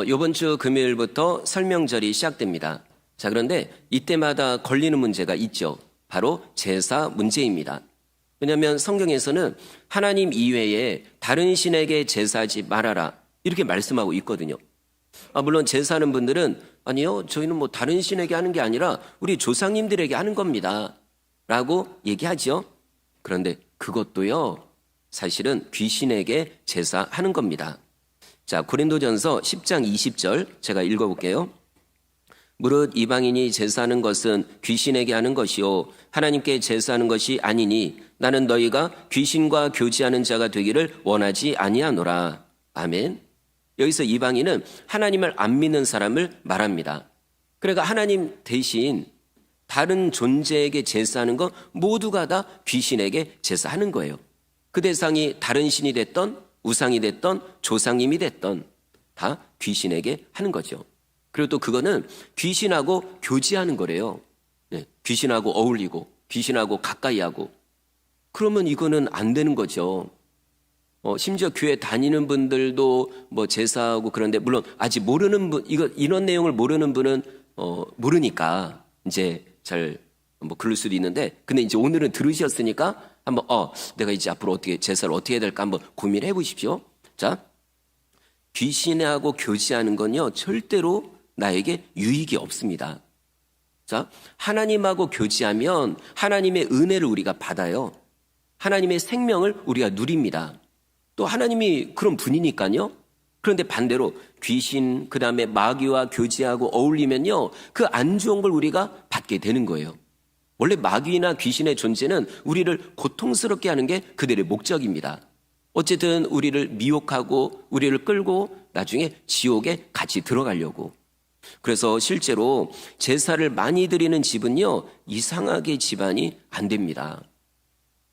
이번 주 금요일부터 설명절이 시작됩니다. 자, 그런데 이때마다 걸리는 문제가 있죠. 바로 제사 문제입니다. 왜냐하면 성경에서는 하나님 이외에 다른 신에게 제사하지 말아라 이렇게 말씀하고 있거든요. 물론 제사하는 분들은 아니요, 저희는 뭐 다른 신에게 하는 게 아니라 우리 조상님들에게 하는 겁니다 라고 얘기하죠. 그런데 그것도요, 사실은 귀신에게 제사하는 겁니다. 자, 고린도전서 10장 20절 제가 읽어볼게요. 무릇 이방인이 제사하는 것은 귀신에게 하는 것이요 하나님께 제사하는 것이 아니니 나는 너희가 귀신과 교제하는 자가 되기를 원하지 아니하노라. 아멘. 여기서 이방인은 하나님을 안 믿는 사람을 말합니다. 그러니까 하나님 대신 다른 존재에게 제사하는 것 모두가 다 귀신에게 제사하는 거예요. 그 대상이 다른 신이 됐던 우상이 됐던 조상님이 됐던 다 귀신에게 하는 거죠. 그리고 또 그거는 귀신하고 교제하는 거래요. 네, 귀신하고 어울리고 귀신하고 가까이 하고. 그러면 이거는 안 되는 거죠. 심지어 교회 다니는 분들도 뭐 제사하고 그런데 물론 아직 모르는 분, 이런 내용을 모르는 분은 모르니까 이제 잘 뭐 그럴 수도 있는데, 근데 이제 오늘은 들으셨으니까 한번 내가 이제 앞으로 어떻게 제사를 어떻게 해야 될까 한번 고민해 보십시오. 자, 귀신하고 교제하는 건요 절대로 나에게 유익이 없습니다. 자, 하나님하고 교제하면 하나님의 은혜를 우리가 받아요. 하나님의 생명을 우리가 누립니다. 또 하나님이 그런 분이니까요. 그런데 반대로 귀신 그다음에 마귀와 교제하고 어울리면요 그 안 좋은 걸 우리가 받게 되는 거예요. 원래 마귀나 귀신의 존재는 우리를 고통스럽게 하는 게 그들의 목적입니다. 어쨌든 우리를 미혹하고 우리를 끌고 나중에 지옥에 같이 들어가려고. 그래서 실제로 제사를 많이 드리는 집은요 이상하게 집안이 안 됩니다.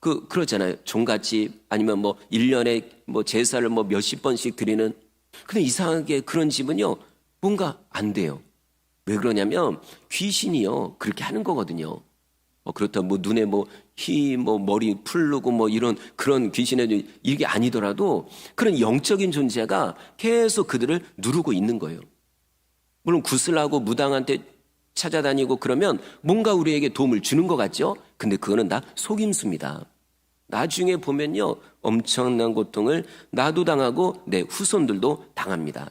그렇잖아요. 종갓집 아니면 뭐 1년에 뭐 제사를 뭐 몇십 번씩 드리는. 근데 이상하게 그런 집은요 뭔가 안 돼요. 왜 그러냐면 귀신이요 그렇게 하는 거거든요. 그렇다고 뭐 눈에 뭐 머리 풀르고 뭐 이런 그런 귀신의 이게 아니더라도 그런 영적인 존재가 계속 그들을 누르고 있는 거예요. 물론 구슬하고 무당한테 찾아다니고 그러면 뭔가 우리에게 도움을 주는 것 같죠? 근데 그거는 다 속임수입니다. 나중에 보면요 엄청난 고통을 나도 당하고 내 후손들도 당합니다.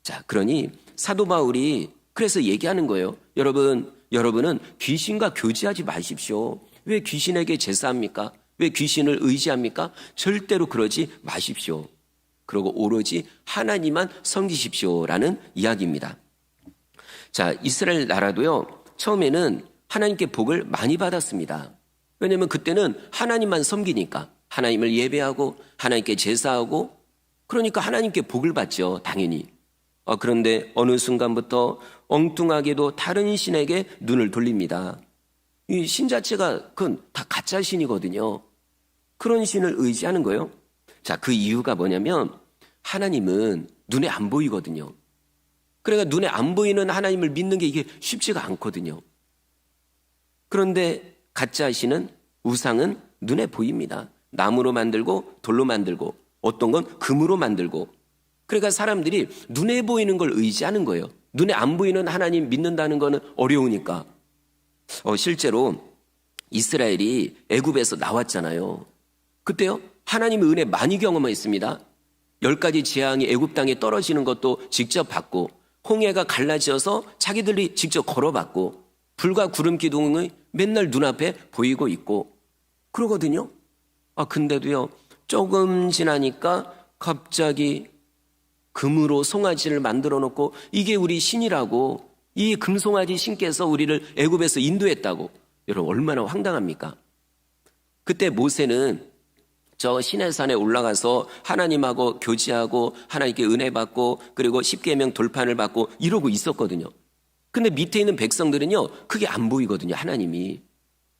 자, 그러니 사도 바울이 그래서 얘기하는 거예요. 여러분은 귀신과 교제하지 마십시오. 왜 귀신에게 제사합니까? 왜 귀신을 의지합니까? 절대로 그러지 마십시오. 그리고 오로지 하나님만 섬기십시오라는 이야기입니다. 자, 이스라엘 나라도요 처음에는 하나님께 복을 많이 받았습니다. 왜냐하면 그때는 하나님만 섬기니까 하나님을 예배하고 하나님께 제사하고 그러니까 하나님께 복을 받죠, 당연히. 그런데 어느 순간부터 엉뚱하게도 다른 신에게 눈을 돌립니다. 이 신 자체가 그건 다 가짜 신이거든요. 그런 신을 의지하는 거예요. 자, 그 이유가 뭐냐면 하나님은 눈에 안 보이거든요. 그러니까 눈에 안 보이는 하나님을 믿는 게 이게 쉽지가 않거든요. 그런데 가짜 신은 우상은 눈에 보입니다. 나무로 만들고 돌로 만들고 어떤 건 금으로 만들고. 그러니까 사람들이 눈에 보이는 걸 의지하는 거예요. 눈에 안 보이는 하나님 믿는다는 거는 어려우니까. 실제로 이스라엘이 애굽에서 나왔잖아요. 그때요 하나님의 은혜 많이 경험했습니다. 10가지 재앙이 애굽 땅에 떨어지는 것도 직접 봤고 홍해가 갈라지어서 자기들이 직접 걸어봤고 불과 구름 기둥이 맨날 눈앞에 보이고 있고 그러거든요. 근데도요 조금 지나니까 갑자기 금으로 송아지를 만들어 놓고 이게 우리 신이라고, 이 금송아지 신께서 우리를 애굽에서 인도했다고. 여러분 얼마나 황당합니까? 그때 모세는 저 시내산에 올라가서 하나님하고 교제하고 하나님께 은혜 받고 그리고 십계명 돌판을 받고 이러고 있었거든요. 근데 밑에 있는 백성들은요 그게 안 보이거든요, 하나님이.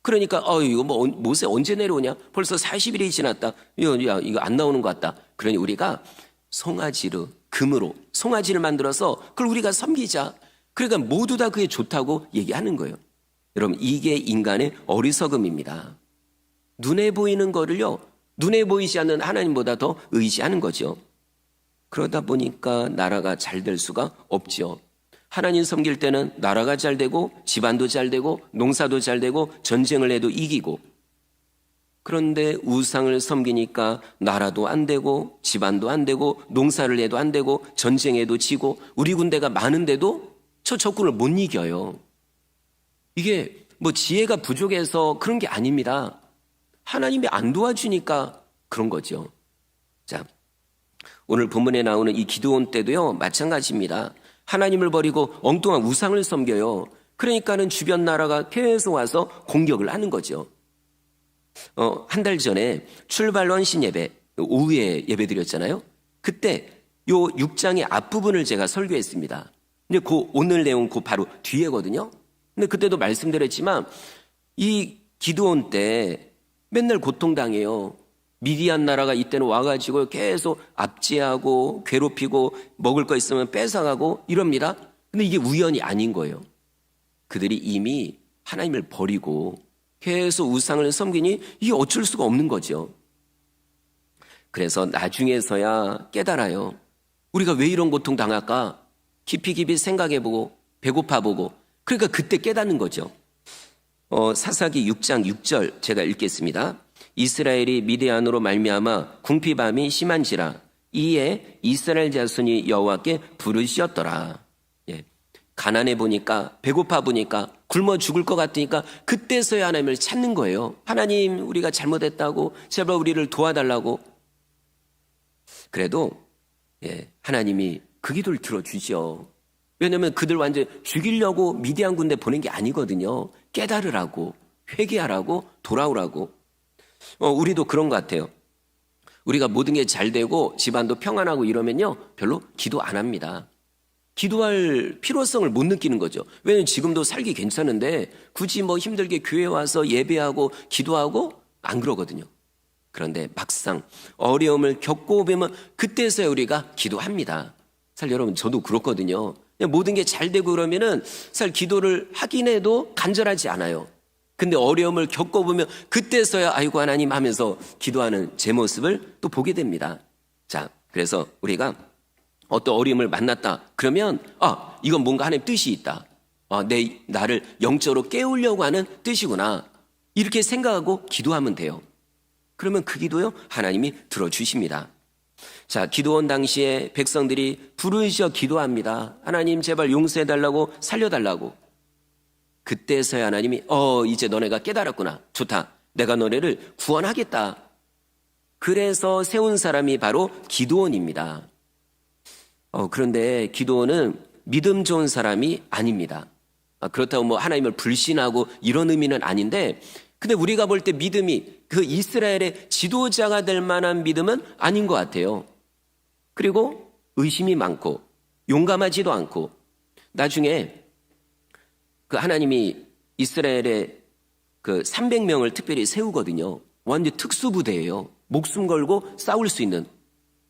그러니까 이거 뭐 모세 언제 내려오냐? 벌써 40일이 지났다. 이거 안 나오는 것 같다. 그러니 우리가 송아지로 금으로 송아지를 만들어서 그걸 우리가 섬기자. 그러니까 모두 다 그게 좋다고 얘기하는 거예요. 여러분 이게 인간의 어리석음입니다. 눈에 보이는 거를요 눈에 보이지 않는 하나님보다 더 의지하는 거죠. 그러다 보니까 나라가 잘 될 수가 없죠. 하나님 섬길 때는 나라가 잘 되고 집안도 잘 되고 농사도 잘 되고 전쟁을 해도 이기고, 그런데 우상을 섬기니까 나라도 안 되고 집안도 안 되고 농사를 해도 안 되고 전쟁에도 지고 우리 군대가 많은데도 저 적군을 못 이겨요. 이게 뭐 지혜가 부족해서 그런 게 아닙니다. 하나님이 안 도와주니까 그런 거죠. 자, 오늘 본문에 나오는 이 기드온 때도요, 마찬가지입니다. 하나님을 버리고 엉뚱한 우상을 섬겨요. 그러니까는 주변 나라가 계속 와서 공격을 하는 거죠. 한 달 전에 출발원 신예배, 오후에 예배 드렸잖아요. 그때 요 6장의 앞부분을 제가 설교했습니다. 근데 오늘 내용 바로 뒤에거든요. 근데 그때도 말씀드렸지만 이 기드온 때 맨날 고통당해요. 미디안 나라가 이때는 와가지고 계속 압제하고 괴롭히고 먹을 거 있으면 뺏어가고 이럽니다. 근데 이게 우연이 아닌 거예요. 그들이 이미 하나님을 버리고 계속 우상을 섬기니 이게 어쩔 수가 없는 거죠. 그래서 나중에서야 깨달아요. 우리가 왜 이런 고통 당할까? 깊이 생각해보고 배고파보고, 그러니까 그때 깨닫는 거죠. 사사기 6장 6절 제가 읽겠습니다. 이스라엘이 미디안으로 말미암아 궁핍함이 심한지라 이에 이스라엘 자손이 여호와께 부르짖었더라. 예. 가난해 보니까, 배고파 보니까, 굶어 죽을 것 같으니까 그때서야 하나님을 찾는 거예요. 하나님, 우리가 잘못했다고, 제발 우리를 도와달라고. 그래도 하나님이 그 기도를 들어주죠. 왜냐하면 그들 완전 죽이려고 미디안 군대 보낸 게 아니거든요. 깨달으라고, 회개하라고, 돌아오라고. 우리도 그런 것 같아요. 우리가 모든 게 잘 되고 집안도 평안하고 이러면요, 별로 기도 안 합니다. 기도할 필요성을 못 느끼는 거죠. 왜냐하면 지금도 살기 괜찮은데 굳이 뭐 힘들게 교회 와서 예배하고 기도하고 안 그러거든요. 그런데 막상 어려움을 겪고 오면 그때서야 우리가 기도합니다. 사실 여러분, 저도 그렇거든요. 모든 게 잘 되고 그러면은 사실 기도를 하긴 해도 간절하지 않아요. 근데 어려움을 겪어보면 그때서야 아이고 하나님 하면서 기도하는 제 모습을 또 보게 됩니다. 자, 그래서 우리가 어떤 어려움을 만났다 그러면 이건 뭔가 하나님 뜻이 있다. 나를 영적으로 깨우려고 하는 뜻이구나. 이렇게 생각하고 기도하면 돼요. 그러면 그 기도요, 하나님이 들어주십니다. 자, 기도원 당시에 백성들이 부르짖어 기도합니다. 하나님 제발 용서해달라고, 살려달라고. 그때서야 하나님이 이제 너네가 깨달았구나. 좋다. 내가 너네를 구원하겠다. 그래서 세운 사람이 바로 기드온입니다. 그런데 기드온은 믿음 좋은 사람이 아닙니다. 그렇다고 뭐 하나님을 불신하고 이런 의미는 아닌데, 근데 우리가 볼 때 믿음이 그 이스라엘의 지도자가 될 만한 믿음은 아닌 것 같아요. 그리고 의심이 많고 용감하지도 않고, 나중에 그 하나님이 이스라엘의 그 300명을 특별히 세우거든요. 완전 특수부대예요. 목숨 걸고 싸울 수 있는.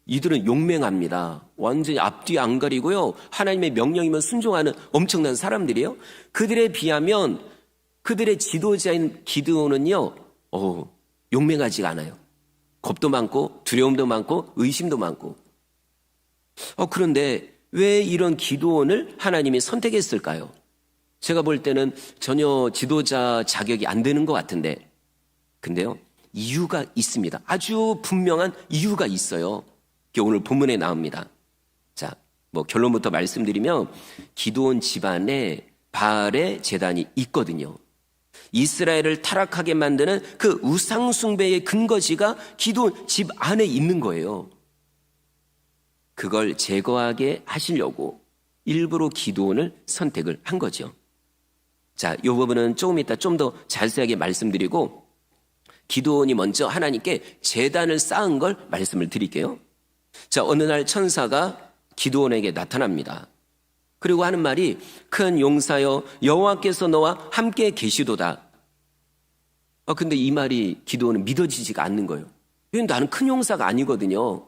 이들은 용맹합니다. 완전히 앞뒤 안 가리고요. 하나님의 명령이면 순종하는 엄청난 사람들이에요. 그들에 비하면 그들의 지도자인 기드온은요, 용맹하지가 않아요. 겁도 많고 두려움도 많고 의심도 많고. 그런데 왜 이런 기드온을 하나님이 선택했을까요? 제가 볼 때는 전혀 지도자 자격이 안 되는 것 같은데, 근데요, 이유가 있습니다. 아주 분명한 이유가 있어요. 그게 오늘 본문에 나옵니다. 자, 뭐 결론부터 말씀드리면 기드온 집안에 바알의 제단이 있거든요. 이스라엘을 타락하게 만드는 그 우상 숭배의 근거지가 기드온 집 안에 있는 거예요. 그걸 제거하게 하시려고 일부러 기드온을 선택을 한 거죠. 자, 이 부분은 조금 이따 좀 더 자세하게 말씀드리고, 기드온이 먼저 하나님께 제단을 쌓은 걸 말씀을 드릴게요. 자, 어느 날 천사가 기드온에게 나타납니다. 그리고 하는 말이, 큰 용사여 여호와께서 너와 함께 계시도다. 근데 이 말이 기드온은 믿어지지가 않는 거예요. 왜냐면 나는 큰 용사가 아니거든요.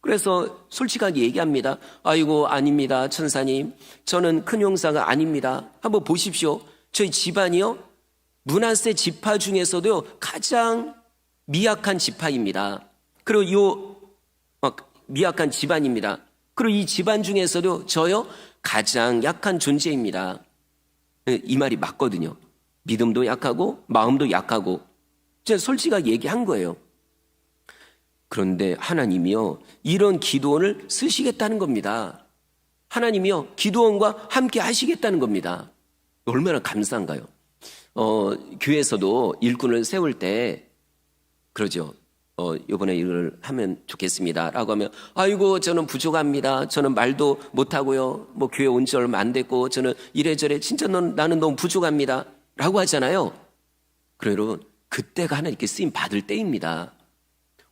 그래서 솔직하게 얘기합니다. 아이고, 아닙니다, 천사님. 저는 큰 용사가 아닙니다. 한번 보십시오. 저희 집안이요, 므낫세 지파 중에서도요 가장 미약한 지파입니다. 그리고 미약한 집안입니다. 그리고 이 집안 중에서도 저요 가장 약한 존재입니다. 이 말이 맞거든요. 믿음도 약하고 마음도 약하고 제가 솔직하게 얘기한 거예요. 그런데 하나님이요 이런 기드온을 쓰시겠다는 겁니다. 하나님이요 기드온과 함께 하시겠다는 겁니다. 얼마나 감사한가요? 교회에서도 일꾼을 세울 때 그러죠. 이번에 일을 하면 좋겠습니다 라고 하면 아이고 저는 부족합니다. 저는 말도 못하고요. 뭐 교회 온 지 얼마 안 됐고 저는 이래저래 진짜 나는 너무 부족합니다 라고 하잖아요. 그럼 여러분 그때가 하나님께 쓰임 받을 때입니다.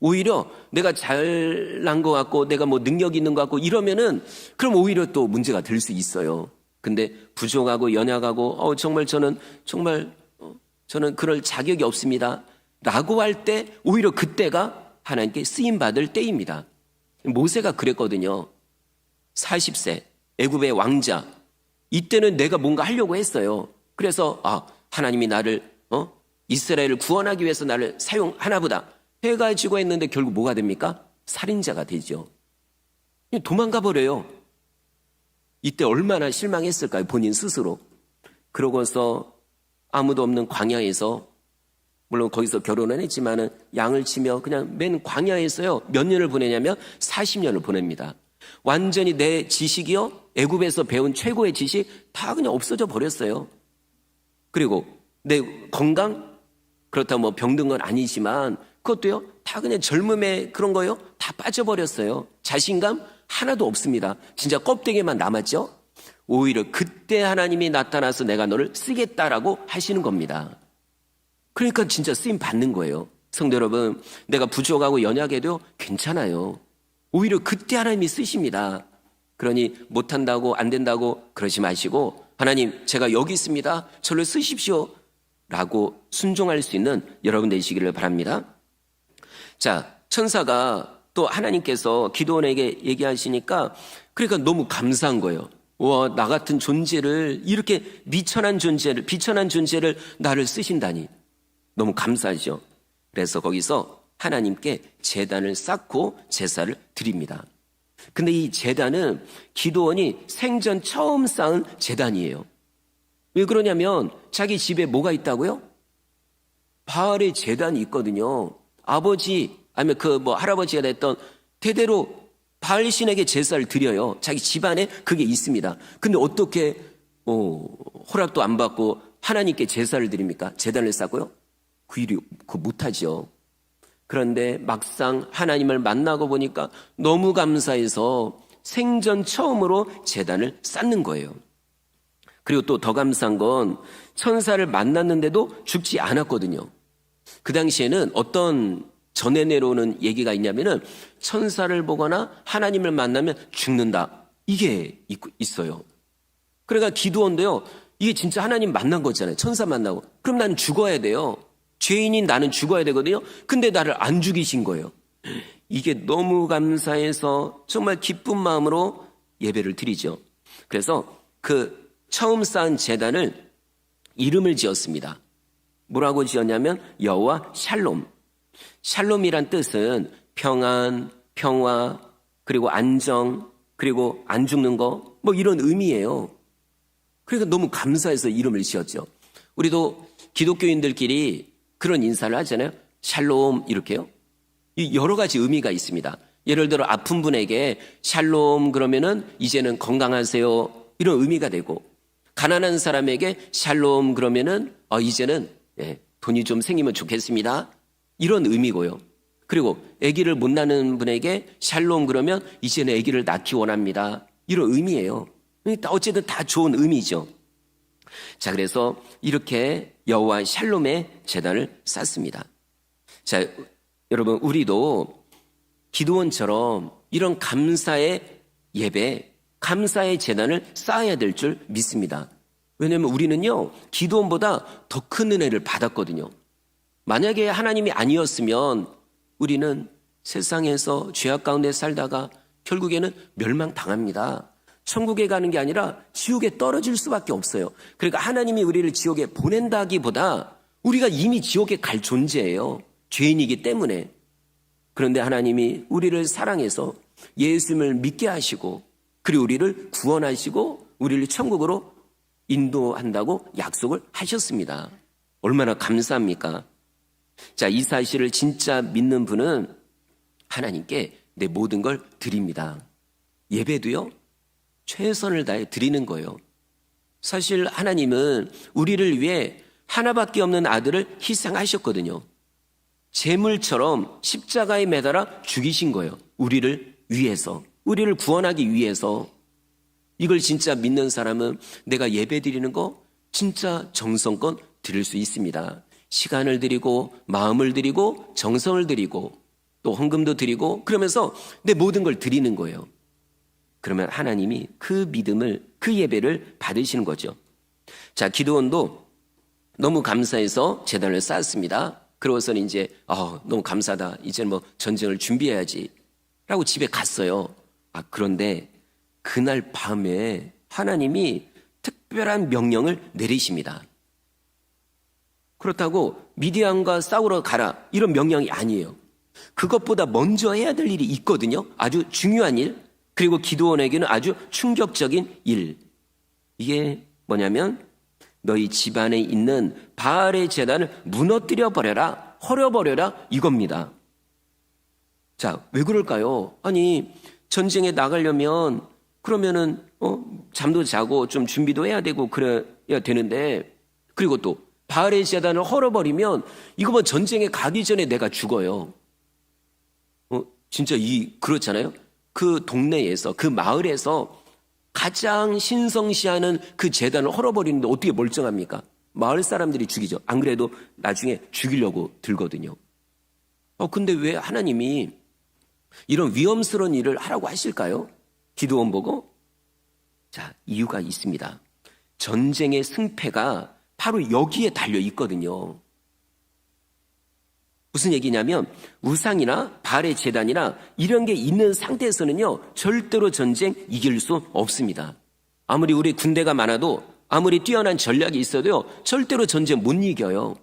오히려 내가 잘난 것 같고 내가 뭐 능력이 있는 것 같고 이러면은 그럼 오히려 또 문제가 될 수 있어요. 근데 부족하고 연약하고 정말 저는 그럴 자격이 없습니다 라고 할 때 오히려 그때가 하나님께 쓰임받을 때입니다. 모세가 그랬거든요. 40세 애굽의 왕자 이때는 내가 뭔가 하려고 했어요. 그래서 하나님이 나를 이스라엘을 구원하기 위해서 나를 사용하나 보다 해가지고 했는데 결국 뭐가 됩니까? 살인자가 되죠. 도망가 버려요. 이때 얼마나 실망했을까요? 본인 스스로. 그러고서 아무도 없는 광야에서 물론 거기서 결혼은 했지만은 양을 치며 그냥 맨 광야에서요 몇 년을 보내냐면 40년을 보냅니다. 완전히 내 지식이요 애굽에서 배운 최고의 지식 다 그냥 없어져 버렸어요. 그리고 내 건강 그렇다고 뭐 병든 건 아니지만 그것도요 다 그냥 젊음의 그런 거요 다 빠져버렸어요. 자신감 하나도 없습니다. 진짜 껍데기만 남았죠. 오히려 그때 하나님이 나타나서 내가 너를 쓰겠다라고 하시는 겁니다. 그러니까 진짜 쓰임 받는 거예요. 성도 여러분, 내가 부족하고 연약해도 괜찮아요. 오히려 그때 하나님이 쓰십니다. 그러니 못한다고 안 된다고 그러지 마시고 하나님 제가 여기 있습니다. 저를 쓰십시오 라고 순종할 수 있는 여러분 되시기를 바랍니다. 자, 천사가 또 하나님께서 기드온에게 얘기하시니까 그러니까 너무 감사한 거예요. 와, 나 같은 존재를 이렇게 비천한 존재를 나를 쓰신다니 너무 감사하죠. 그래서 거기서 하나님께 제단을 쌓고 제사를 드립니다. 근데 이 제단은 기드온이 생전 처음 쌓은 제단이에요. 왜 그러냐면 자기 집에 뭐가 있다고요? 바알의 제단이 있거든요. 아버지 아니면 할아버지가 됐던 대대로 바알 신에게 제사를 드려요. 자기 집안에 그게 있습니다. 근데 어떻게 허락도 안 받고 하나님께 제사를 드립니까? 제단을 쌓고요? 그 일이 못하죠. 그런데 막상 하나님을 만나고 보니까 너무 감사해서 생전 처음으로 제단을 쌓는 거예요. 그리고 또 더 감사한 건 천사를 만났는데도 죽지 않았거든요. 그 당시에는 어떤 전해 내려오는 얘기가 있냐면은 천사를 보거나 하나님을 만나면 죽는다. 이게 있어요. 그러니까 기드온도요. 이게 진짜 하나님 만난 거잖아요. 천사 만나고. 그럼 난 죽어야 돼요. 죄인인 나는 죽어야 되거든요. 근데 나를 안 죽이신 거예요. 이게 너무 감사해서 정말 기쁜 마음으로 예배를 드리죠. 그래서 그 처음 쌓은 제단을 이름을 지었습니다. 뭐라고 지었냐면 여호와 샬롬. 샬롬이란 뜻은 평안, 평화, 그리고 안정, 그리고 안 죽는 거 뭐 이런 의미예요. 그러니까 너무 감사해서 이름을 지었죠. 우리도 기독교인들끼리 그런 인사를 하잖아요. 샬롬 이렇게요. 여러 가지 의미가 있습니다. 예를 들어 아픈 분에게 샬롬 그러면은 이제는 건강하세요 이런 의미가 되고 가난한 사람에게 샬롬 그러면은 이제는 돈이 좀 생기면 좋겠습니다 이런 의미고요. 그리고 아기를 못 낳는 분에게 샬롬 그러면 이제는 아기를 낳기 원합니다 이런 의미예요. 어쨌든 다 좋은 의미죠. 자, 그래서 이렇게 여호와 샬롬의 제단을 쌓습니다. 자, 여러분 우리도 기드온처럼 이런 감사의 예배, 감사의 제단을 쌓아야 될 줄 믿습니다. 왜냐하면 우리는요 기드온보다 더 큰 은혜를 받았거든요. 만약에 하나님이 아니었으면 우리는 세상에서 죄악 가운데 살다가 결국에는 멸망당합니다. 천국에 가는 게 아니라 지옥에 떨어질 수밖에 없어요. 그러니까 하나님이 우리를 지옥에 보낸다기보다 우리가 이미 지옥에 갈 존재예요. 죄인이기 때문에. 그런데 하나님이 우리를 사랑해서 예수님을 믿게 하시고 그리고 우리를 구원하시고 우리를 천국으로 인도한다고 약속을 하셨습니다. 얼마나 감사합니까? 자, 이 사실을 진짜 믿는 분은 하나님께 내 모든 걸 드립니다. 예배도요, 최선을 다해 드리는 거예요. 사실 하나님은 우리를 위해 하나밖에 없는 아들을 희생하셨거든요. 제물처럼 십자가에 매달아 죽이신 거예요. 우리를 위해서, 우리를 구원하기 위해서. 이걸 진짜 믿는 사람은 내가 예배 드리는 거 진짜 정성껏 드릴 수 있습니다. 시간을 드리고 마음을 드리고 정성을 드리고 또 헌금도 드리고 그러면서 내 모든 걸 드리는 거예요. 그러면 하나님이 그 믿음을, 그 예배를 받으시는 거죠. 자, 기드온도 너무 감사해서 제단을 쌓았습니다. 그러고서는 이제 너무 감사하다. 이제는 뭐 전쟁을 준비해야지 라고 집에 갔어요. 그런데 그날 밤에 하나님이 특별한 명령을 내리십니다. 그렇다고 미디안과 싸우러 가라 이런 명령이 아니에요. 그것보다 먼저 해야 될 일이 있거든요. 아주 중요한 일, 그리고 기드온에게는 아주 충격적인 일. 이게 뭐냐면 너희 집안에 있는 바알의 제단을 무너뜨려 버려라, 헐어버려라 이겁니다. 자, 왜 그럴까요? 아니, 전쟁에 나가려면 그러면은 잠도 자고 좀 준비도 해야 되고 그래야 되는데, 그리고 또 바알의 제단을 헐어버리면 이거 뭐 전쟁에 가기 전에 내가 죽어요. 진짜 그렇잖아요. 그 동네에서, 그 마을에서 가장 신성시하는 그 제단을 헐어버리는데 어떻게 멀쩡합니까? 마을 사람들이 죽이죠. 안 그래도 나중에 죽이려고 들거든요. 근데 왜 하나님이 이런 위험스러운 일을 하라고 하실까요? 기드온 보고? 자, 이유가 있습니다. 전쟁의 승패가 바로 여기에 달려 있거든요. 무슨 얘기냐면 우상이나 바알의 제단이나 이런 게 있는 상태에서는요, 절대로 전쟁 이길 수 없습니다. 아무리 우리 군대가 많아도, 아무리 뛰어난 전략이 있어도요, 절대로 전쟁 못 이겨요.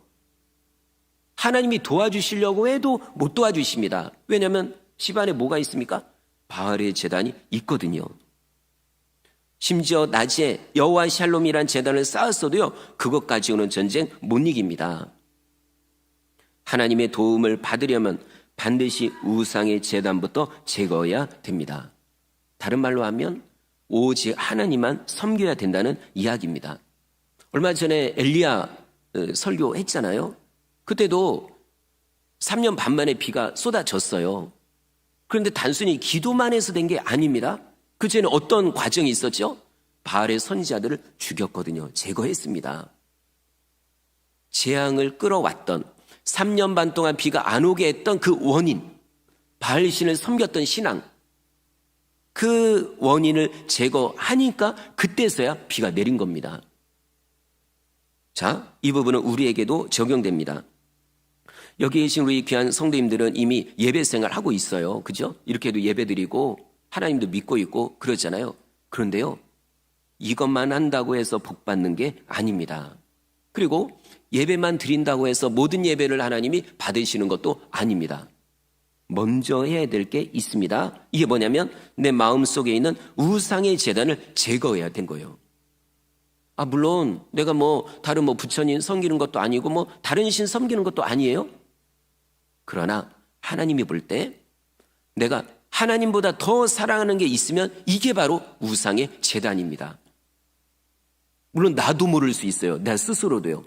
하나님이 도와주시려고 해도 못 도와주십니다. 왜냐하면 집안에 뭐가 있습니까? 바알의 제단이 있거든요. 심지어 낮에 여호와 샬롬이란 제단을 쌓았어도요, 그것 가지고는 전쟁 못 이깁니다. 하나님의 도움을 받으려면 반드시 우상의 제단부터 제거해야 됩니다. 다른 말로 하면 오직 하나님만 섬겨야 된다는 이야기입니다. 얼마 전에 엘리야 설교했잖아요. 그때도 3년 반 만에 비가 쏟아졌어요. 그런데 단순히 기도만 해서 된 게 아닙니다. 그 전에 어떤 과정이 있었죠? 바알의 선지자들을 죽였거든요. 제거했습니다. 재앙을 끌어왔던 3년 반 동안 비가 안 오게 했던 그 원인, 바알신을 섬겼던 신앙, 그 원인을 제거하니까 그때서야 비가 내린 겁니다. 자, 이 부분은 우리에게도 적용됩니다. 여기 계신 우리 귀한 성도님들은 이미 예배 생활 하고 있어요. 그죠? 이렇게도 예배 드리고 하나님도 믿고 있고 그러잖아요. 그런데요, 이것만 한다고 해서 복 받는 게 아닙니다. 그리고 예배만 드린다고 해서 모든 예배를 하나님이 받으시는 것도 아닙니다. 먼저 해야 될 게 있습니다. 이게 뭐냐면 내 마음속에 있는 우상의 제단을 제거해야 된 거예요. 물론 내가 다른 부처님 섬기는 것도 아니고 다른 신 섬기는 것도 아니에요. 그러나 하나님이 볼 때 내가 하나님보다 더 사랑하는 게 있으면 이게 바로 우상의 제단입니다. 물론 나도 모를 수 있어요. 나 스스로도요.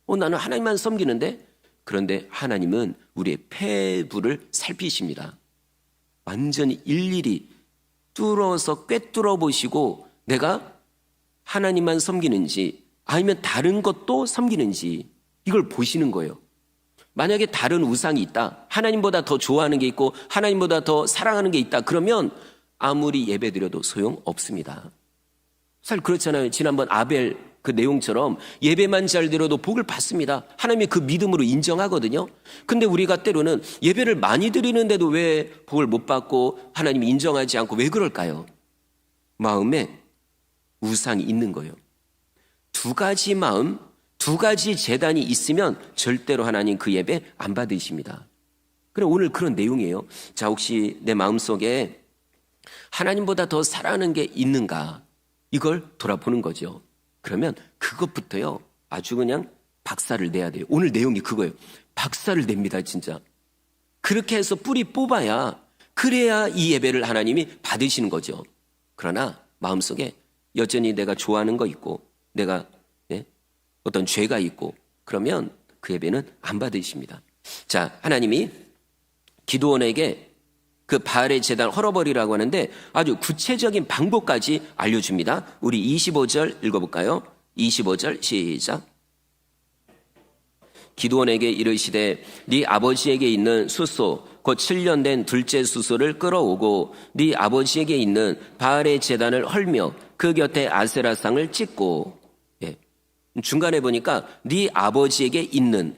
나는 하나님만 섬기는데, 그런데 하나님은 우리의 폐부를 살피십니다. 완전히 일일이 뚫어서 꿰뚫어 보시고 내가 하나님만 섬기는지 아니면 다른 것도 섬기는지 이걸 보시는 거예요. 만약에 다른 우상이 있다, 하나님보다 더 좋아하는 게 있고 하나님보다 더 사랑하는 게 있다, 그러면 아무리 예배드려도 소용없습니다. 사실 그렇잖아요. 지난번 아벨 그 내용처럼 예배만 잘 드려도 복을 받습니다. 하나님이 그 믿음으로 인정하거든요. 근데 우리가 때로는 예배를 많이 드리는데도 왜 복을 못 받고 하나님이 인정하지 않고 왜 그럴까요? 마음에 우상이 있는 거예요. 두 가지 마음, 두 가지 제단이 있으면 절대로 하나님 그 예배 안 받으십니다. 그럼 오늘 그런 내용이에요. 자, 혹시 내 마음속에 하나님보다 더 사랑하는 게 있는가? 이걸 돌아보는 거죠. 그러면 그것부터요, 아주 그냥 박살을 내야 돼요. 오늘 내용이 그거예요. 박살을 냅니다, 진짜. 그렇게 해서 뿌리 뽑아야, 그래야 이 예배를 하나님이 받으시는 거죠. 그러나 마음속에 여전히 내가 좋아하는 거 있고, 내가 어떤 죄가 있고, 그러면 그 예배는 안 받으십니다. 자, 하나님이 기드온에게 그 바알의 제단을 헐어버리라고 하는데 아주 구체적인 방법까지 알려줍니다. 우리 25절 읽어볼까요? 25절 시작. 기드온에게 이르시되 네 아버지에게 있는 숫소 곧 7년 된 둘째 숫소를 끌어오고 네 아버지에게 있는 바알의 제단을 헐며 그 곁에 아세라상을 찍고, 중간에 보니까 네 아버지에게 있는,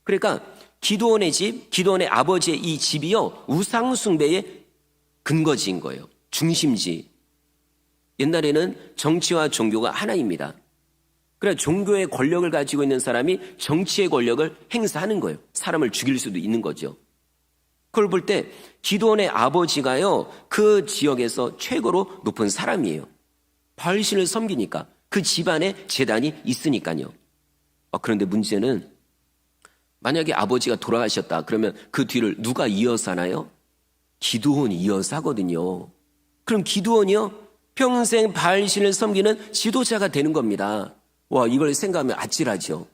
그러니까 기드온의 집, 기드온의 아버지의 이 집이요, 우상 숭배의 근거지인 거예요. 중심지. 옛날에는 정치와 종교가 하나입니다. 그래, 종교의 권력을 가지고 있는 사람이 정치의 권력을 행사하는 거예요. 사람을 죽일 수도 있는 거죠. 그걸 볼 때 기드온의 아버지가요, 그 지역에서 최고로 높은 사람이에요. 바알신을 섬기니까, 그 집안에 제단이 있으니까요. 그런데 문제는 만약에 아버지가 돌아가셨다 그러면 그 뒤를 누가 이어서 하나요? 기드온이 이어서 하거든요. 그럼 기드온이요, 평생 바알신을 섬기는 지도자가 되는 겁니다. 와, 이걸 생각하면 아찔하죠.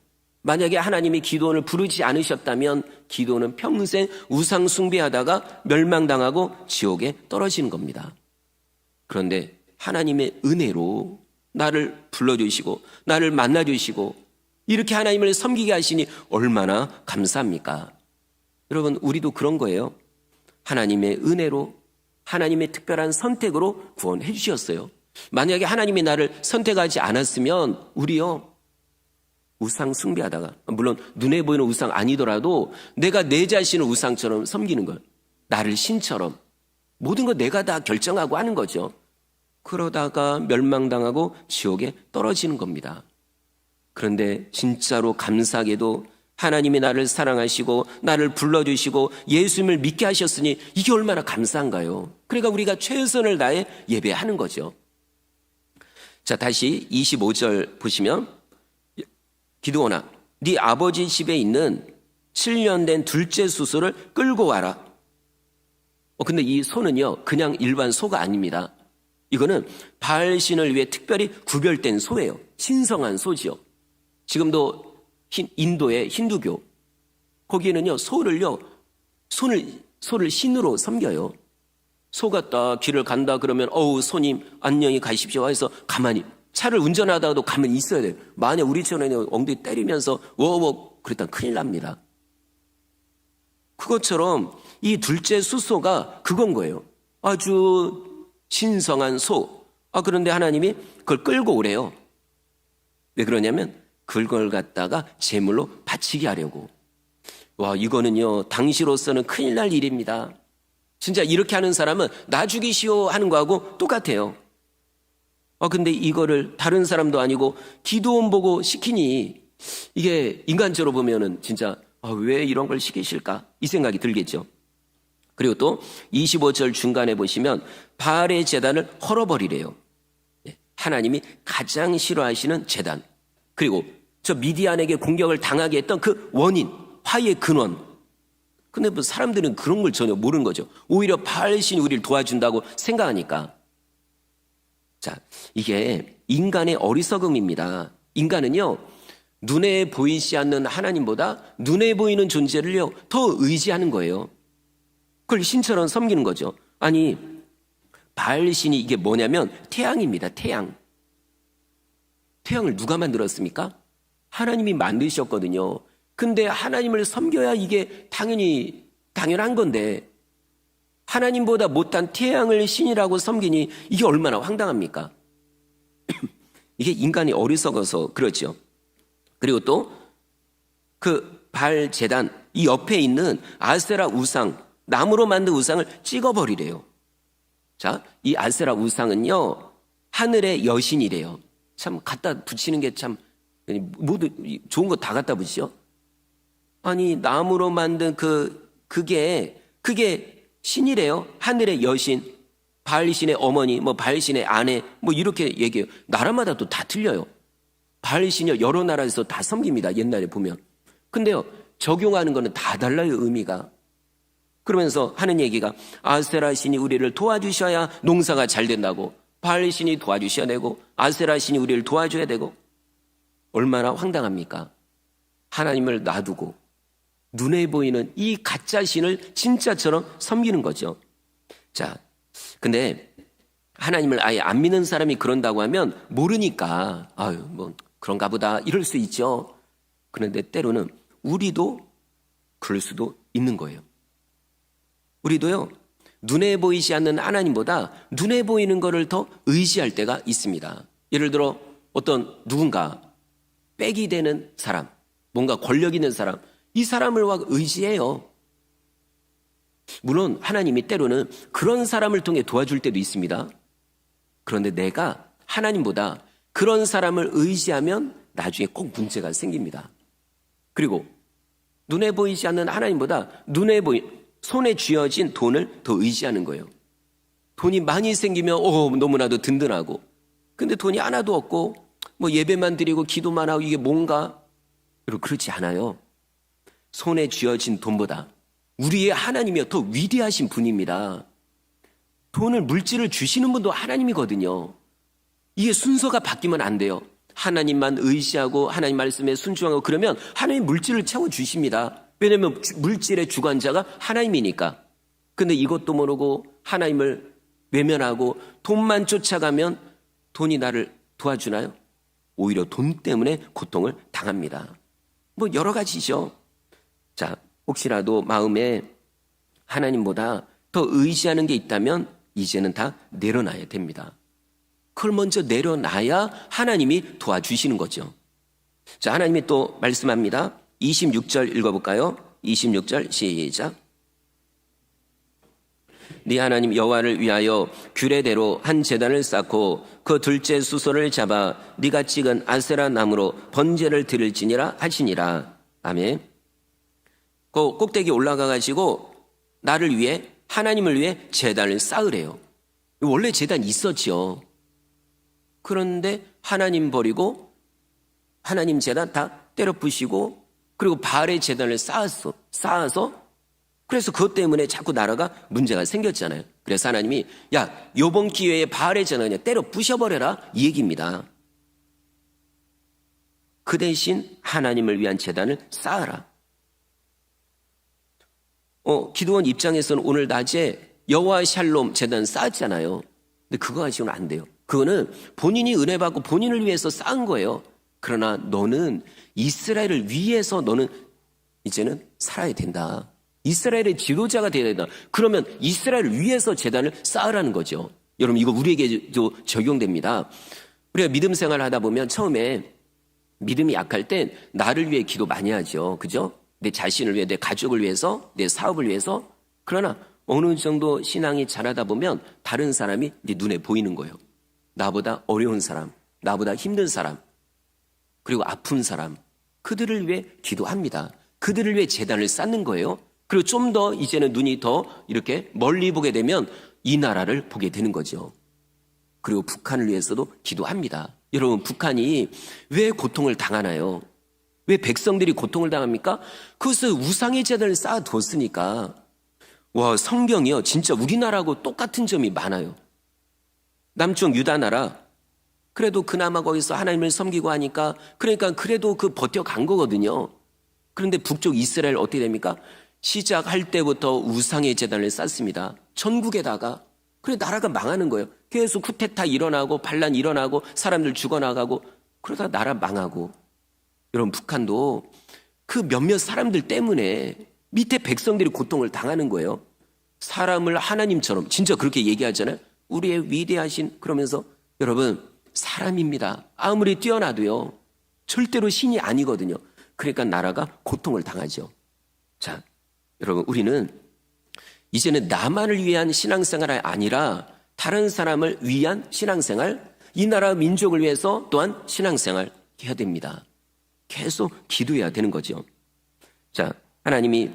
만약에 하나님이 기드온을 부르지 않으셨다면 기드온은 평생 우상 숭배하다가 멸망당하고 지옥에 떨어지는 겁니다. 그런데 하나님의 은혜로 나를 불러주시고 나를 만나주시고 이렇게 하나님을 섬기게 하시니 얼마나 감사합니까? 여러분, 우리도 그런 거예요. 하나님의 은혜로, 하나님의 특별한 선택으로 구원해 주셨어요. 만약에 하나님이 나를 선택하지 않았으면 우리요, 우상 숭배하다가, 물론 눈에 보이는 우상 아니더라도 내가 내 자신을 우상처럼 섬기는 걸, 나를 신처럼 모든 거 내가 다 결정하고 하는 거죠. 그러다가 멸망당하고 지옥에 떨어지는 겁니다. 그런데 진짜로 감사하게도 하나님이 나를 사랑하시고 나를 불러주시고 예수님을 믿게 하셨으니 이게 얼마나 감사한가요? 그러니까 우리가 최선을 다해 예배하는 거죠. 자, 다시 25절 보시면, 기드온아, 네 아버지 집에 있는 7년 된 둘째 숫소를 끌고 와라. 근데 이 소는요, 그냥 일반 소가 아닙니다. 이거는 바알신을 위해 특별히 구별된 소예요. 신성한 소지요. 지금도 인도의 힌두교, 거기에는요, 소를 신으로 섬겨요. 소가 딱 길을 간다 그러면, 손님 안녕히 가십시오 해서 가만히, 차를 운전하다가도 가만히 있어야 돼요. 만약 우리처럼 엉덩이 때리면서 워워 그랬다면 큰일 납니다. 그것처럼 이 둘째 숫소가 그건 거예요. 아주 신성한 소. 그런데 하나님이 그걸 끌고 오래요. 왜 그러냐면 그걸 갖다가 제물로 바치게 하려고. 와, 이거는요, 당시로서는 큰일 날 일입니다. 진짜 이렇게 하는 사람은 나 죽이시오 하는 거하고 똑같아요. 근데 이거를 다른 사람도 아니고 기드온 보고 시키니 이게 인간적으로 보면은 진짜 왜 이런 걸 시키실까? 이 생각이 들겠죠. 그리고 또 25절 중간에 보시면 바알의 제단을 헐어버리래요. 하나님이 가장 싫어하시는 제단. 그리고 저 미디안에게 공격을 당하게 했던 그 원인, 화의 근원. 근데 뭐 사람들은 그런 걸 전혀 모르는 거죠. 오히려 바알신이 우리를 도와준다고 생각하니까. 자, 이게 인간의 어리석음입니다. 인간은요, 눈에 보이지 않는 하나님보다 눈에 보이는 존재를요, 더 의지하는 거예요. 그걸 신처럼 섬기는 거죠. 아니, 바알신이 이게 뭐냐면 태양입니다. 태양. 태양을 누가 만들었습니까? 하나님이 만드셨거든요. 근데 하나님을 섬겨야 이게 당연한 건데, 하나님보다 못한 태양을 신이라고 섬기니 이게 얼마나 황당합니까? 이게 인간이 어리석어서 그렇죠. 그리고 또 그 바알 제단 이 옆에 있는 아세라 우상, 나무로 만든 우상을 찍어버리래요. 자, 이 아세라 우상은요, 하늘의 여신이래요. 참 갖다 붙이는 게 참 모두 좋은 거 다 갖다 붙이죠. 아니, 나무로 만든 그게 신이래요. 하늘의 여신. 바알신의 어머니, 뭐 바알신의 아내, 뭐 이렇게 얘기해요. 나라마다 또 다 틀려요. 바알신이 여러 나라에서 다 섬깁니다. 옛날에 보면. 근데요, 적용하는 거는 다 달라요, 의미가. 그러면서 하는 얘기가 아세라 신이 우리를 도와주셔야 농사가 잘 된다고, 바알신이 도와주셔야 되고, 아세라 신이 우리를 도와줘야 되고. 얼마나 황당합니까? 하나님을 놔두고 눈에 보이는 이 가짜 신을 진짜처럼 섬기는 거죠. 자, 근데 하나님을 아예 안 믿는 사람이 그런다고 하면 모르니까 아유 뭐 그런가 보다 이럴 수 있죠. 그런데 때로는 우리도 그럴 수도 있는 거예요. 우리도요, 눈에 보이지 않는 하나님보다 눈에 보이는 것을 더 의지할 때가 있습니다. 예를 들어 어떤 누군가 빽이 되는 사람, 뭔가 권력 있는 사람, 이 사람을 막 의지해요. 물론 하나님이 때로는 그런 사람을 통해 도와줄 때도 있습니다. 그런데 내가 하나님보다 그런 사람을 의지하면 나중에 꼭 문제가 생깁니다. 그리고 눈에 보이지 않는 하나님보다 손에 쥐어진 돈을 더 의지하는 거예요. 돈이 많이 생기면 너무나도 든든하고, 근데 돈이 하나도 없고 뭐 예배만 드리고 기도만 하고 이게 뭔가, 여러분 그렇지 않아요. 손에 쥐어진 돈보다 우리의 하나님이 더 위대하신 분입니다. 돈을, 물질을 주시는 분도 하나님이거든요. 이게 순서가 바뀌면 안 돼요. 하나님만 의지하고 하나님 말씀에 순종하고 그러면 하나님 물질을 채워주십니다. 왜냐하면 물질의 주관자가 하나님이니까. 근데 이것도 모르고 하나님을 외면하고 돈만 쫓아가면 돈이 나를 도와주나요? 오히려 돈 때문에 고통을 당합니다. 뭐 여러 가지죠. 자, 혹시라도 마음에 하나님보다 더 의지하는 게 있다면 이제는 다 내려놔야 됩니다. 그걸 먼저 내려놔야 하나님이 도와주시는 거죠. 자, 하나님이 또 말씀합니다. 26절 읽어볼까요? 26절 시작. 네 하나님 여호와를 위하여 규례대로 한 제단을 쌓고 그 둘째 수소를 잡아 네가 찍은 아세라 나무로 번제를 드릴지니라 하시니라. 아멘. 그 꼭대기 올라가 가지고 나를 위해, 하나님을 위해 제단을 쌓으래요. 원래 제단이 있었죠. 그런데 하나님 버리고 하나님 제단 다 때려 부시고 그리고 바알의 제단을 쌓아서 그래서 그것 때문에 자꾸 나라가 문제가 생겼잖아요. 그래서 하나님이 야, 요번 기회에 바알의 제단을 그냥 때려 부셔버려라 이 얘기입니다. 그 대신 하나님을 위한 제단을 쌓아라. 기도원 입장에서는 오늘 낮에 여호와 샬롬 제단 쌓았잖아요. 근데 그거 가지고는 안 돼요. 그거는 본인이 은혜 받고 본인을 위해서 쌓은 거예요. 그러나 너는 이스라엘을 위해서 너는 이제는 살아야 된다. 이스라엘의 지도자가 되어야 된다. 그러면 이스라엘을 위해서 제단을 쌓으라는 거죠. 여러분 이거 우리에게도 적용됩니다. 우리가 믿음 생활을 하다 보면 처음에 믿음이 약할 땐 나를 위해 기도 많이 하죠. 그죠? 내 자신을 위해, 내 가족을 위해서, 내 사업을 위해서. 그러나 어느 정도 신앙이 자라다 보면 다른 사람이 이제 눈에 보이는 거예요. 나보다 어려운 사람, 나보다 힘든 사람, 그리고 아픈 사람, 그들을 위해 기도합니다. 그들을 위해 제단을 쌓는 거예요. 그리고 좀 더 이제는 눈이 더 이렇게 멀리 보게 되면 이 나라를 보게 되는 거죠. 그리고 북한을 위해서도 기도합니다. 여러분 북한이 왜 고통을 당하나요? 왜 백성들이 고통을 당합니까? 그것을 우상의 제단을 쌓아뒀으니까. 와, 성경이요 진짜 우리나라하고 똑같은 점이 많아요. 남쪽 유다 나라, 그래도 그나마 거기서 하나님을 섬기고 하니까 그러니까 그래도 그 버텨간 거거든요. 그런데 북쪽 이스라엘 어떻게 됩니까? 시작할 때부터 우상의 제단을 쌓습니다. 전국에다가. 그래 나라가 망하는 거예요. 계속 쿠데타 일어나고 반란 일어나고 사람들 죽어나가고 그러다 나라 망하고. 여러분 북한도 그 몇몇 사람들 때문에 밑에 백성들이 고통을 당하는 거예요. 사람을 하나님처럼 진짜 그렇게 얘기하잖아요. 우리의 위대하신, 그러면서 여러분 사람입니다. 아무리 뛰어나도요 절대로 신이 아니거든요. 그러니까 나라가 고통을 당하죠. 자, 여러분 우리는 이제는 나만을 위한 신앙생활이 아니라 다른 사람을 위한 신앙생활, 이 나라 민족을 위해서 또한 신앙생활 해야 됩니다. 계속 기도해야 되는 거죠. 자, 하나님이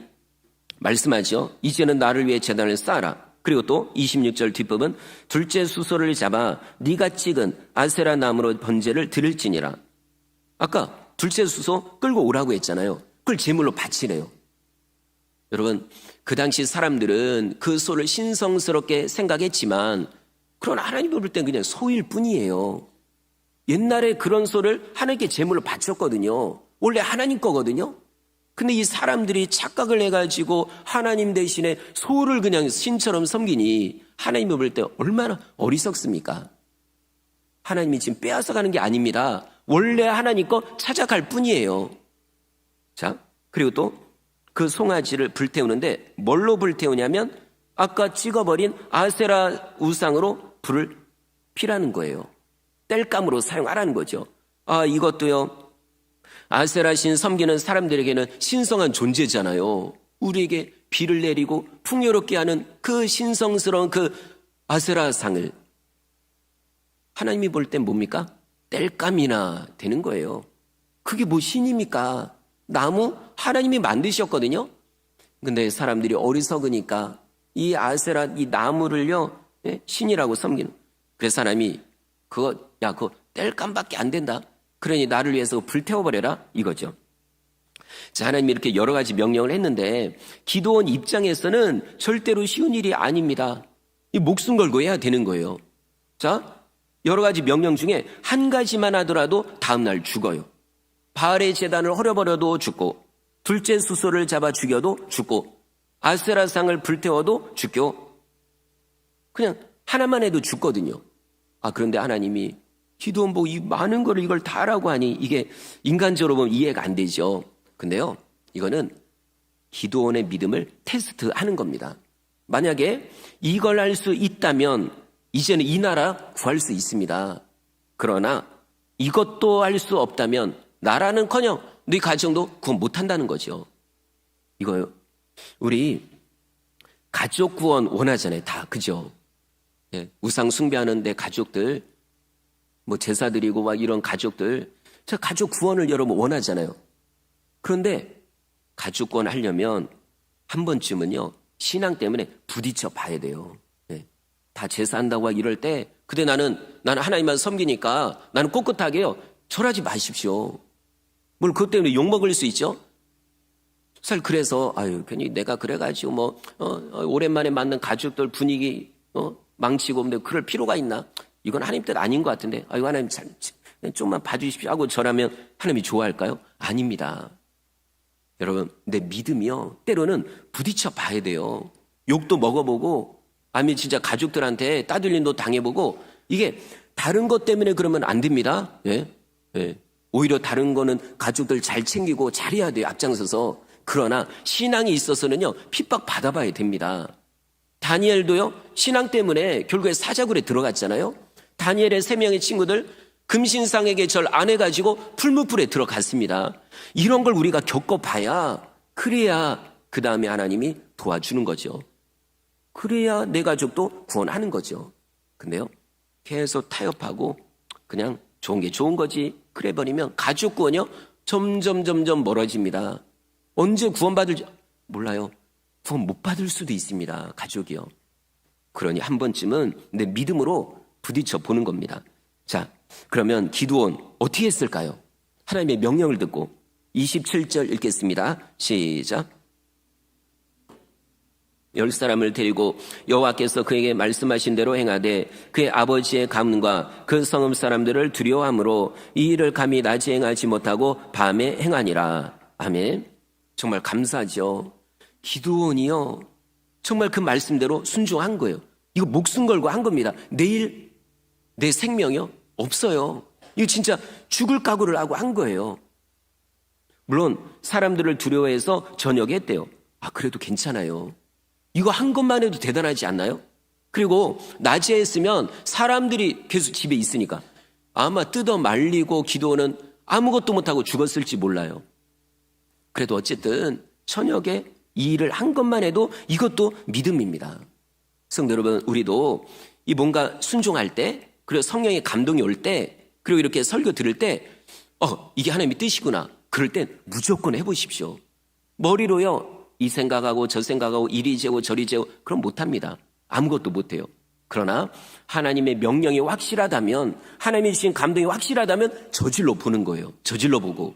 말씀하죠. 이제는 나를 위해 제단을 쌓아라. 그리고 또 26절 뒷부분 둘째 수소를 잡아 네가 찍은 아세라 나무로 번제를 드릴지니라. 아까 둘째 수소 끌고 오라고 했잖아요. 그걸 제물로 바치래요. 여러분, 그 당시 사람들은 그 소를 신성스럽게 생각했지만 그러나 하나님이 볼 땐 그냥 소일 뿐이에요. 옛날에 그런 소를 하나님께 제물로 바쳤거든요. 원래 하나님 거거든요. 근데 이 사람들이 착각을 해가지고 하나님 대신에 소를 그냥 신처럼 섬기니 하나님이 볼 때 얼마나 어리석습니까? 하나님이 지금 빼앗아가는 게 아닙니다. 원래 하나님 거 찾아갈 뿐이에요. 자, 그리고 또 그 송아지를 불태우는데 뭘로 불태우냐면 아까 찍어버린 아세라 우상으로 불을 피라는 거예요. 땔감으로 사용하라는 거죠. 아, 이것도요, 아세라 신 섬기는 사람들에게는 신성한 존재잖아요. 우리에게 비를 내리고 풍요롭게 하는 그 신성스러운 그 아세라 상을 하나님이 볼 땐 뭡니까? 땔감이나 되는 거예요. 그게 뭐 신입니까? 나무 하나님이 만드셨거든요. 근데 사람들이 어리석으니까 이 아세라 이 나무를요, 신이라고 섬기는. 그래서 하나님이 그거 땔감밖에 안 된다. 그러니 나를 위해서 불태워버려라 이거죠. 자, 하나님이 이렇게 여러 가지 명령을 했는데 기드온 입장에서는 절대로 쉬운 일이 아닙니다. 이 목숨 걸고 해야 되는 거예요. 자, 여러 가지 명령 중에 한 가지만 하더라도 다음날 죽어요. 바알의 제단을 헐어버려도 죽고, 둘째 수소를 잡아 죽여도 죽고, 아세라상을 불태워도 죽고, 그냥 하나만 해도 죽거든요. 아, 그런데 하나님이 기드온 보고 이 많은 거를 이걸 다 하라고 하니 이게 인간적으로 보면 이해가 안 되죠. 근데요, 이거는 기드온의 믿음을 테스트하는 겁니다. 만약에 이걸 할 수 있다면 이제는 이 나라 구할 수 있습니다. 그러나 이것도 할 수 없다면 나라는커녕 네 가정도 구원 못한다는 거죠. 이거요, 우리 가족 구원 원하잖아요. 다 그죠? 예, 우상 숭배하는 내 가족들, 뭐 제사 드리고 막 이런 가족들, 저 가족 구원을 여러분 원하잖아요. 그런데 가족 구원 하려면 한 번쯤은요, 신앙 때문에 부딪혀 봐야 돼요. 예, 다 제사한다고 막 이럴 때, 근데 나는 하나님만 섬기니까 나는 꼿꼿하게요. 절하지 마십시오. 뭘 그것 때문에 욕먹을 수 있죠? 사실 그래서 괜히 내가 그래가지고 오랜만에 만난 가족들 분위기 망치고 근데 그럴 필요가 있나? 이건 하나님 뜻 아닌 것 같은데 하나님 좀만 봐주십시오 하고 절하면 하나님이 좋아할까요? 아닙니다. 여러분, 내 믿음이요, 때로는 부딪혀 봐야 돼요. 욕도 먹어보고 아니면 진짜 가족들한테 따돌림도 당해보고, 이게 다른 것 때문에 그러면 안 됩니다. 예? 예. 오히려 다른 거는 가족들 잘 챙기고 잘해야 돼요, 앞장서서. 그러나 신앙이 있어서는요, 핍박 받아봐야 됩니다. 다니엘도요, 신앙 때문에 결국에 사자굴에 들어갔잖아요. 다니엘의 3명의 친구들 금신상에게 절 안 해가지고 풀무불에 들어갔습니다. 이런 걸 우리가 겪어봐야, 그래야 그 다음에 하나님이 도와주는 거죠. 그래야 내 가족도 구원하는 거죠. 근데요, 계속 타협하고 그냥 좋은 게 좋은 거지 그래 버리면 가족 구원이요, 점점 멀어집니다. 언제 구원받을지 몰라요. 구원 못 받을 수도 있습니다, 가족이요. 그러니 한 번쯤은 내 믿음으로 부딪혀 보는 겁니다. 자, 그러면 기드온 어떻게 했을까요? 하나님의 명령을 듣고 27절 읽겠습니다. 시작. 10사람을 데리고 여호와께서 그에게 말씀하신 대로 행하되 그의 아버지의 가문과 그 성읍 사람들을 두려워함으로 이 일을 감히 낮에 행하지 못하고 밤에 행하니라. 아멘. 정말 감사하죠. 기드온이요, 정말 그 말씀대로 순종한 거예요. 이거 목숨 걸고 한 겁니다. 내일 내 생명이요, 없어요. 이거 진짜 죽을 각오를 하고 한 거예요. 물론 사람들을 두려워해서 저녁에 했대요. 그래도 괜찮아요. 이거 한 것만 해도 대단하지 않나요? 그리고 낮에 했으면 사람들이 계속 집에 있으니까 아마 뜯어 말리고 기드온은 아무것도 못하고 죽었을지 몰라요. 그래도 어쨌든 저녁에 이 일을 한 것만 해도 이것도 믿음입니다. 성도 여러분, 우리도 이 뭔가 순종할 때, 그리고 성령의 감동이 올 때, 그리고 이렇게 설교 들을 때 이게 하나님의 뜻이구나, 그럴 땐 무조건 해보십시오. 머리로요 이 생각하고 저 생각하고 이리 재고 저리 재고 그럼 못합니다. 아무것도 못해요. 그러나 하나님의 명령이 확실하다면, 하나님이 주신 감동이 확실하다면 저질러 보는 거예요. 저질러 보고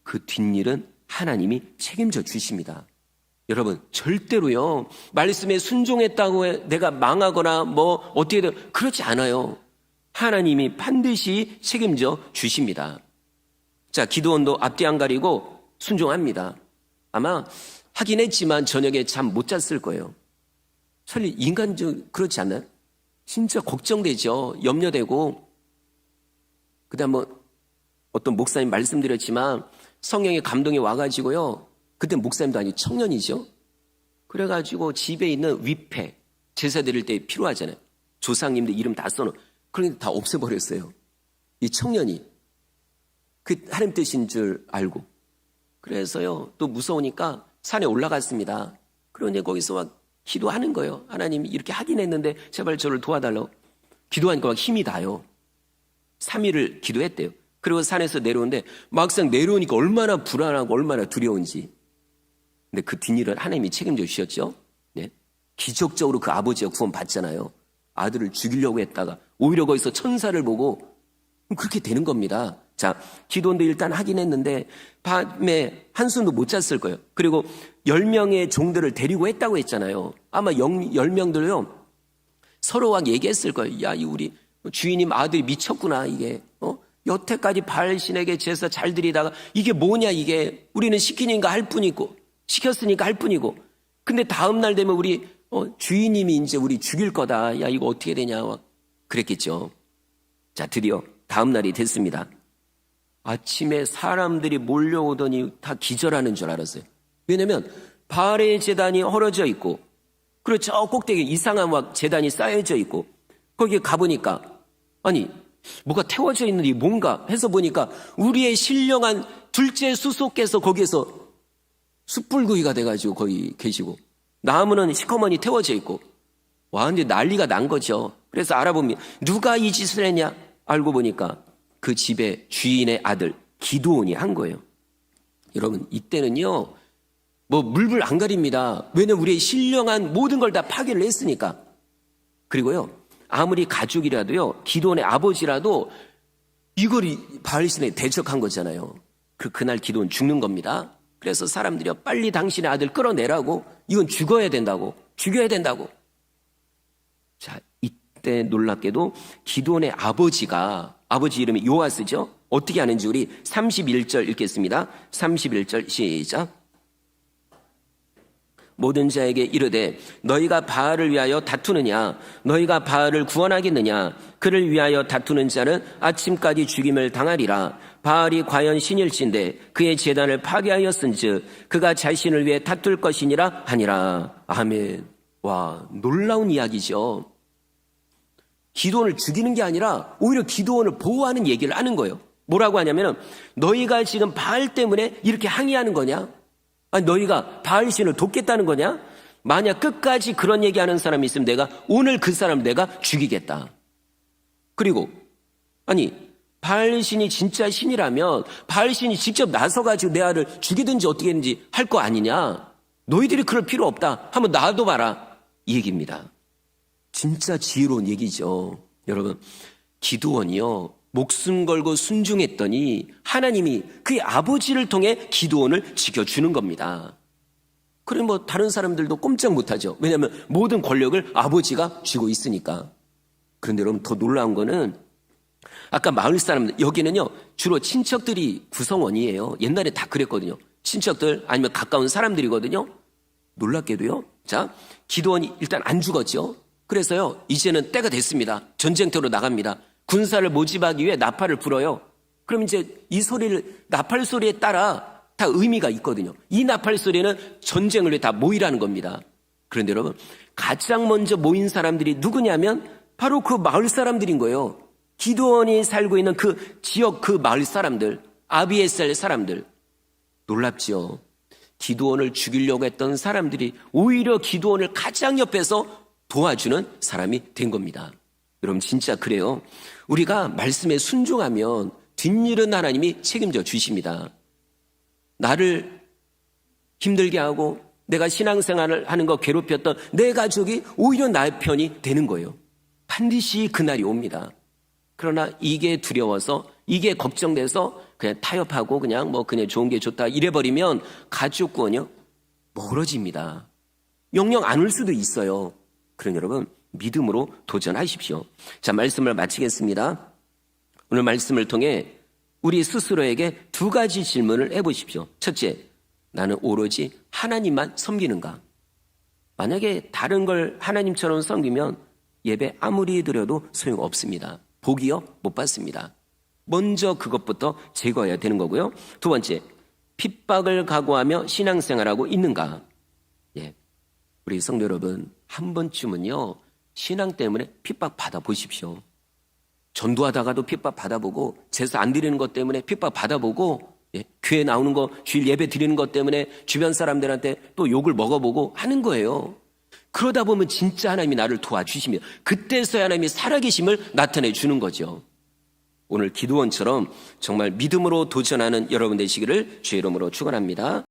그 뒷일은 하나님이 책임져 주십니다. 여러분, 절대로요, 말씀에 순종했다고 해 내가 망하거나 뭐 어떻게 돼, 그렇지 않아요. 하나님이 반드시 책임져 주십니다. 자, 기드온도 앞뒤 안 가리고 순종합니다. 아마 하긴 했지만 저녁에 잠 못 잤을 거예요. 사실 인간적 그렇지 않나요? 진짜 걱정되죠. 염려되고. 그다음 뭐 어떤 목사님 말씀드렸지만 성령의 감동이 와가지고요. 그때 목사님도 아니고 청년이죠. 그래가지고 집에 있는 위패 제사 드릴 때 필요하잖아요. 조상님들 이름 다 써놓은. 그런데 다 없애버렸어요. 이 청년이 그 하나님 뜻인 줄 알고. 그래서요, 또 무서우니까 산에 올라갔습니다. 그러니 거기서 막 기도하는 거예요. 하나님 이렇게 하긴 했는데 제발 저를 도와달라고. 기도하니까 막 힘이 나요. 3일을 기도했대요. 그리고 산에서 내려오는데 막상 내려오니까 얼마나 불안하고 얼마나 두려운지. 근데 그 뒷일은 하나님이 책임져 주셨죠. 네? 기적적으로 그 아버지가 구원 받잖아요. 아들을 죽이려고 했다가 오히려 거기서 천사를 보고 그렇게 되는 겁니다. 자, 기도원도 일단 하긴 했는데 밤에 한숨도 못 잤을 거예요. 그리고 10명의 종들을 데리고 했다고 했잖아요. 아마 10명들요 서로와 얘기했을 거예요. 야, 이 우리 주인님 아들이 미쳤구나 이게. 여태까지 바알신에게 제사 잘 드리다가 이게 뭐냐 이게. 우리는 시키니까 할 뿐이고 시켰으니까 할 뿐이고. 근데 다음 날 되면 우리 주인님이 이제 우리 죽일 거다. 야, 이거 어떻게 되냐 그랬겠죠. 자, 드디어 다음 날이 됐습니다. 아침에 사람들이 몰려오더니 다 기절하는 줄 알았어요. 왜냐면 바알의 제단이 헐어져 있고, 그리고 저 꼭대기에 이상한 막 제단이 쌓여져 있고, 거기에 가보니까 아니 뭐가 태워져 있는지 뭔가 해서 보니까 우리의 신령한 둘째 수소께서 거기에서 숯불구이가 돼가지고 거기 계시고, 나무는 시커머니 태워져 있고, 완전히 난리가 난 거죠. 그래서 알아보면 누가 이 짓을 했냐 알고 보니까 그 집의 주인의 아들 기드온이 한 거예요. 여러분, 이때는요 뭐 물불 안 가립니다. 왜냐면 우리의 신령한 모든 걸 다 파괴를 했으니까. 그리고요, 아무리 가족이라도요, 기드온의 아버지라도 이걸 바알신에 대적한 거잖아요. 그날 기드온 죽는 겁니다. 그래서 사람들이요, 빨리 당신의 아들 끌어내라고, 이건 죽어야 된다고, 죽여야 된다고. 자, 이때 놀랍게도 기드온의 아버지 이름이 요아스죠. 어떻게 하는지 우리 31절 읽겠습니다. 31절 시작. 모든 자에게 이르되 너희가 바알을 위하여 다투느냐, 너희가 바알을 구원하겠느냐. 그를 위하여 다투는 자는 아침까지 죽임을 당하리라. 바알이 과연 신일진데 그의 제단을 파괴하였은즉 그가 자신을 위해 다툴 것이니라 하니라. 아멘. 와, 놀라운 이야기죠. 기드온을 죽이는 게 아니라 오히려 기드온을 보호하는 얘기를 하는 거예요. 뭐라고 하냐면, 너희가 지금 바알 때문에 이렇게 항의하는 거냐? 아니, 너희가 바알신을 돕겠다는 거냐? 만약 끝까지 그런 얘기하는 사람이 있으면 내가 오늘 그 사람을 내가 죽이겠다. 그리고 아니, 바알신이 진짜 신이라면 바알신이 직접 나서가지고 내 아를 죽이든지 어떻게 했는지 할 거 아니냐? 너희들이 그럴 필요 없다. 한번 놔둬봐라. 이 얘기입니다. 진짜 지혜로운 얘기죠. 여러분, 기드온이요 목숨 걸고 순종했더니 하나님이 그의 아버지를 통해 기드온을 지켜주는 겁니다. 그래 뭐 다른 사람들도 꼼짝 못하죠. 왜냐하면 모든 권력을 아버지가 쥐고 있으니까. 그런데 여러분, 더 놀라운 거는 아까 마을 사람들, 여기는요 주로 친척들이 구성원이에요. 옛날에 다 그랬거든요. 친척들 아니면 가까운 사람들이거든요. 놀랍게도요, 자, 기드온이 일단 안 죽었죠. 그래서요 이제는 때가 됐습니다. 전쟁터로 나갑니다. 군사를 모집하기 위해 나팔을 불어요. 그럼 이제 이 소리를, 나팔 소리에 따라 다 의미가 있거든요. 이 나팔 소리는 전쟁을 위해 다 모이라는 겁니다. 그런데 여러분, 가장 먼저 모인 사람들이 누구냐면 바로 그 마을 사람들인 거예요. 기드온이 살고 있는 그 지역, 그 마을 사람들, 아비에셀 사람들. 놀랍죠. 기드온을 죽이려고 했던 사람들이 오히려 기드온을 가장 옆에서 도와주는 사람이 된 겁니다. 여러분, 진짜 그래요. 우리가 말씀에 순종하면 뒷일은 하나님이 책임져 주십니다. 나를 힘들게 하고 내가 신앙생활을 하는 거 괴롭혔던 내 가족이 오히려 나의 편이 되는 거예요. 반드시 그날이 옵니다. 그러나 이게 두려워서, 이게 걱정돼서 그냥 타협하고 그냥 좋은 게 좋다 이래버리면 가족 구원이요 멀어집니다. 영영 안 올 수도 있어요. 그러니 여러분 믿음으로 도전하십시오. 자, 말씀을 마치겠습니다. 오늘 말씀을 통해 우리 스스로에게 두 가지 질문을 해보십시오. 첫째, 나는 오로지 하나님만 섬기는가? 만약에 다른 걸 하나님처럼 섬기면 예배 아무리 드려도 소용없습니다. 복이요? 못 받습니다. 먼저 그것부터 제거해야 되는 거고요. 두 번째, 핍박을 각오하며 신앙생활하고 있는가? 예, 우리 성도 여러분, 한 번쯤은요 신앙 때문에 핍박 받아보십시오. 전도하다가도 핍박 받아보고, 제사 안 드리는 것 때문에 핍박 받아보고, 교회 나오는 거, 주일 예배 드리는 것 때문에 주변 사람들한테 또 욕을 먹어보고 하는 거예요. 그러다 보면 진짜 하나님이 나를 도와주시면 그때서야 하나님이 살아계심을 나타내 주는 거죠. 오늘 기도원처럼 정말 믿음으로 도전하는 여러분 되시기를 주의 이름으로 축원합니다.